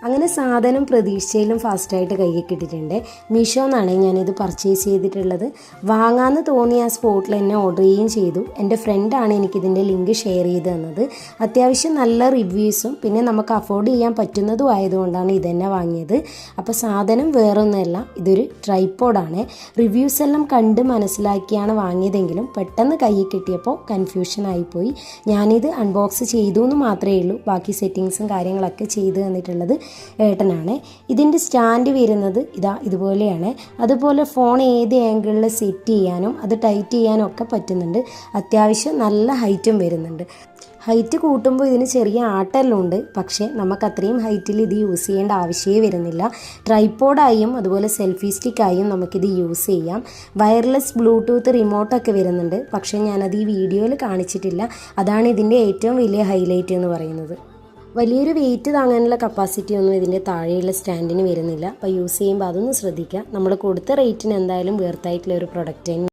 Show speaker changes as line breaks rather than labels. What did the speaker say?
അങ്ങനെ സാധനം പ്രതീക്ഷയിലും ഫാസ്റ്റായിട്ട് കയ്യിൽ കിട്ടിയിട്ടുണ്ട്. മീഷോന്നാണ് ഞാനിത് പർച്ചേസ് ചെയ്തിട്ടുള്ളത്. വാങ്ങാമെന്ന് തോന്നിയ ആ സ്പോട്ടിൽ തന്നെ ഓർഡർ ചെയ്യുകയും ചെയ്തു. എൻ്റെ ഫ്രണ്ടാണ് എനിക്കിതിൻ്റെ ലിങ്ക് ഷെയർ ചെയ്ത് തന്നത്. അത്യാവശ്യം നല്ല റിവ്യൂസും പിന്നെ നമുക്ക് അഫോർഡ് ചെയ്യാൻ പറ്റുന്നതും ആയതുകൊണ്ടാണ് ഇതന്നെ വാങ്ങിയത്. അപ്പോൾ സാധനം വേറൊന്നുമല്ല, ഇതൊരു ട്രൈപ്പോഡാണ്. റിവ്യൂസ് എല്ലാം കണ്ട് മനസ്സിലാക്കിയാണ് വാങ്ങിയതെങ്കിലും പെട്ടെന്ന് കയ്യിൽ കിട്ടിയപ്പോൾ കൺഫ്യൂഷൻ ആയിപ്പോയി. ഞാനിത് അൺബോക്സ് ചെയ്തു എന്ന് മാത്രമേ ഉള്ളൂ. ബാക്കി സെറ്റിങ്സും കാര്യങ്ങളൊക്കെ ചെയ്ത് തന്നിട്ടുള്ളത് ഏട്ടനാണ്. ഇതിൻ്റെ സ്റ്റാൻഡ് വരുന്നത് ഇതുപോലെയാണ്. അതുപോലെ ഫോൺ ഏത് ആംഗിളിൽ സെറ്റ് ചെയ്യാനും അത് ടൈറ്റ് ചെയ്യാനും ഒക്കെ പറ്റുന്നുണ്ട്. അത്യാവശ്യം നല്ല ഹൈറ്റും വരുന്നുണ്ട്. ഹൈറ്റ് കൂട്ടുമ്പോൾ ഇതിന് ചെറിയ ആട്ടെല്ലാം ഉണ്ട്. പക്ഷേ നമുക്ക് അത്രയും ഹൈറ്റിൽ ഇത് യൂസ് ചെയ്യേണ്ട ആവശ്യമേ വരുന്നില്ല. ട്രൈപ്പോഡായും അതുപോലെ സെൽഫി സ്റ്റിക്കായും നമുക്കിത് യൂസ് ചെയ്യാം. വയർലെസ് ബ്ലൂടൂത്ത് റിമോട്ടൊക്കെ വരുന്നുണ്ട്. പക്ഷേ ഞാനത് ഈ വീഡിയോയിൽ കാണിച്ചിട്ടില്ല. അതാണ് ഇതിൻ്റെ ഏറ്റവും വലിയ ഹൈലൈറ്റ് എന്ന് പറയുന്നത്. വലിയൊരു വെയിറ്റ് താങ്ങാനുള്ള കപ്പാസിറ്റി ഒന്നും ഇതിൻ്റെ താഴെയുള്ള സ്റ്റാൻഡിന് വരുന്നില്ല. അപ്പോൾ യൂസ് ചെയ്യുമ്പോൾ അതൊന്ന് ശ്രദ്ധിക്കുക. നമ്മൾ കൊടുത്ത റേറ്റിന് എന്തായാലും വേർത്തായിട്ടുള്ള ഒരു പ്രൊഡക്റ്റ്